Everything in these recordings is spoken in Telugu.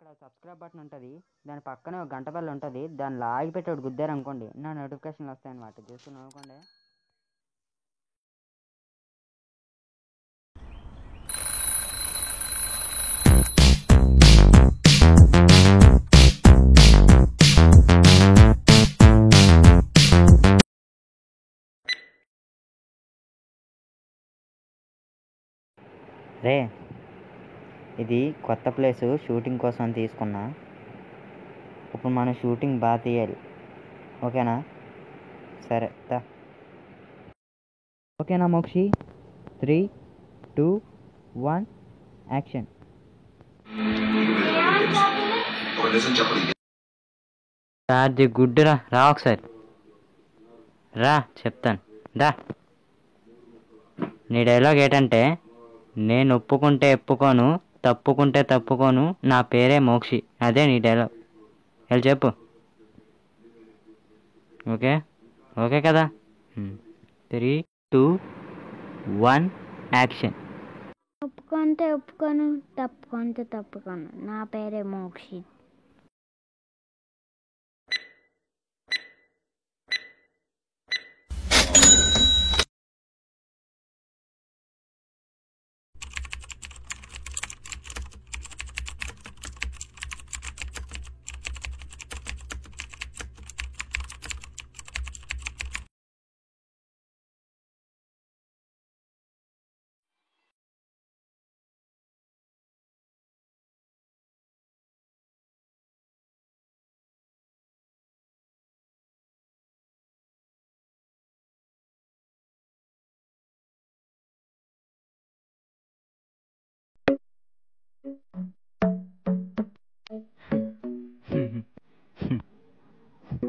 అక్కడ సబ్స్క్రైబ్ బటన్ ఉంటుంది, దాని పక్కనే ఒక గంట బెల్ ఉంటుంది, దాన్ని లాగి పెట్టి ఒకటి గుద్దారు అనుకోండి నా నోటిఫికేషన్లు వస్తాయన్నమాట. చూసుకుని అనుకోండి. రే, ఇది కొత్త ప్లేసు, షూటింగ్ కోసం తీసుకున్నా. ఇప్పుడు మనం షూటింగ్ బాగా తీయాలి, ఓకేనా? సరే దా. ఓకేనా మోక్షి? 3, 2, 1 యాక్షన్. అది గుడ్డురా, రా ఒకసారి రా, చెప్తాను రా. నీ డైలాగ్ ఏంటంటే, నేను ఒప్పుకుంటే ఒప్పుకోను, తప్పుకుంటే తప్పుకోను, నా పేరే మోక్షి. అదే నీ డైలాగ్. వెళ్ళి చెప్పు. ఓకే ఓకే కదా? 3, 2, 1 యాక్షన్. ఒప్పుకుంటే ఒప్పుకోను, తప్పుకుంటే తప్పుకోను, నా పేరే మోక్షి.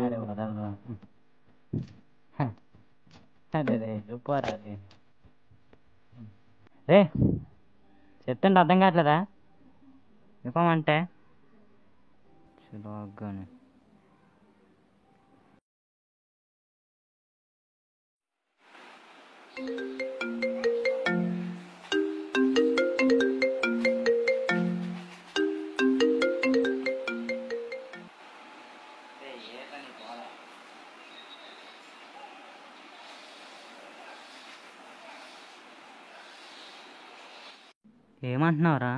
అరే వదలరా, అదే రే పోరా రే. రే చెప్తుంటే అర్థం కావట్లేదా? ఇవ్వమంటే చూడగానే ఏమంటున్నావురా?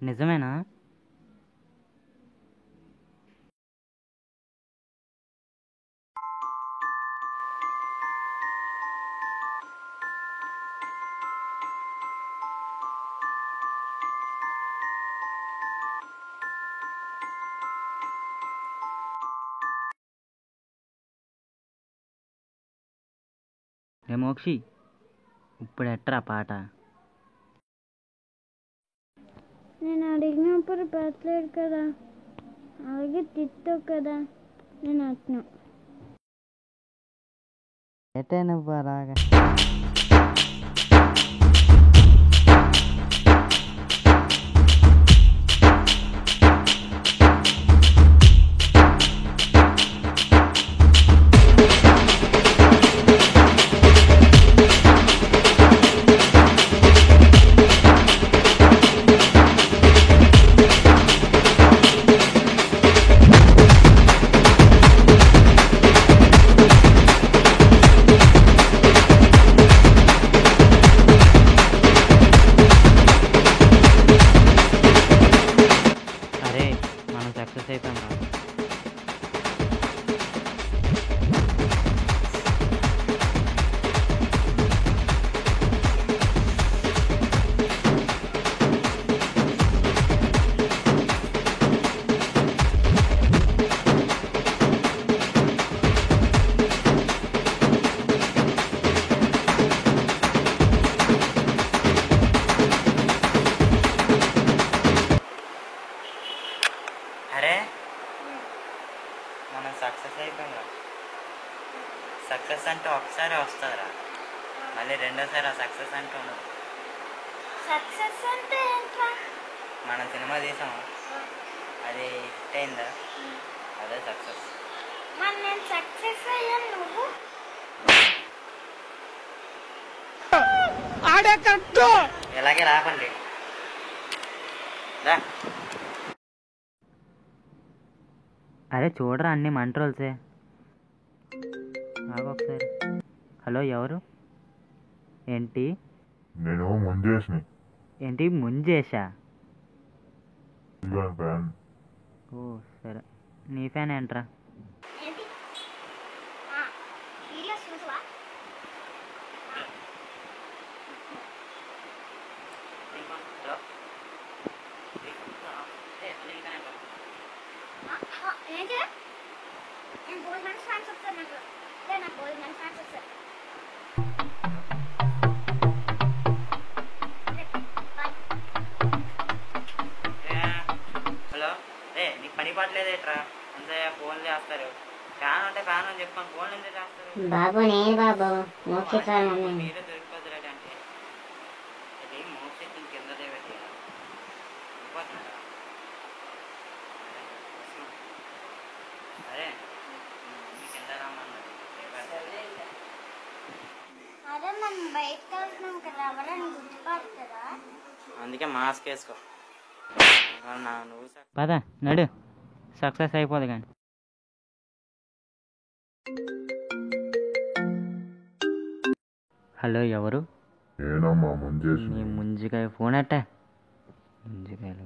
నిజమేనా? ఏ మోక్షి, ఇప్పుడు ఎట్టరా పాట? నేను అడిగినప్పుడు పెట్టలేదు కదా, అలాగే తిట్టావు కదా, నేను అట్నా. ఎటే నువ్వు అలాగా? అరే మనం సక్సెస్ అయిపోయాం రా. అరే మనం సక్సెస్ అయిపోయాం. సక్సెస్ అంటే ఒకసారి వస్తుందిరా, మళ్ళీ రెండోసారి ఆ సక్సెస్ అంటే ఉండదు. సక్సెస్ అంటే ఏంట్రా? మనం సినిమా తీసాము, అది హిట్ అయిందా, అదే సక్సెస్. మరి నేను సక్సెస్ అయ్యాను, నువ్వు ఇలాగే రాకండి రా. అరే చూడరా అన్ని మంట రోల్సే. ఆగు ఒకసారి. హలో ఎవరు? ఏంటి నేను ముంజేసిని ఏంటి ముంజేసా? ఫ్యాన్. ఓ సరే, నీ ఫ్యాన్ ఏంట్రా? ఏంటి వీడియోస్ చూసావా? ఏంటి నేను గోల్డ్ మెన్ ఫ్యాన్స్ వస్తారు నాకు. నాకు గోల్డ్ మెన్ ఫ్యాన్స్ వస్తారు. హలో రే, నీకు పని పట్టలేదేట్రా? అంతే ఫోన్లు చేస్తారు. ఫ్యాన్ అంటే ఫ్యాన్ అని చెప్పాను, ఫోన్లు ఎందుకు చేస్తారు? బాబు నేను బాబు మోక్షి సార్ మమ్మీ. మీరే దొరికిపోతారు అంటే ఇది మోక్షి కింద దేవటి అయిపోతున్నారా? అరే మీ కింద రామన్నారు. అరే మనం బయటకు వెళ్తున్నాం కదా, ఎవరైనా గుర్తుపడతారా? అందుకే మాస్క్ వేసుకో. నువ్వు పద నడు, సక్సెస్ అయిపోదు కానీ. హలో ఎవరు? నేనమ్మా ముంజేసిని. నీ ముంజికాయ ఫోన్ అట్ట. ముంజికాయలు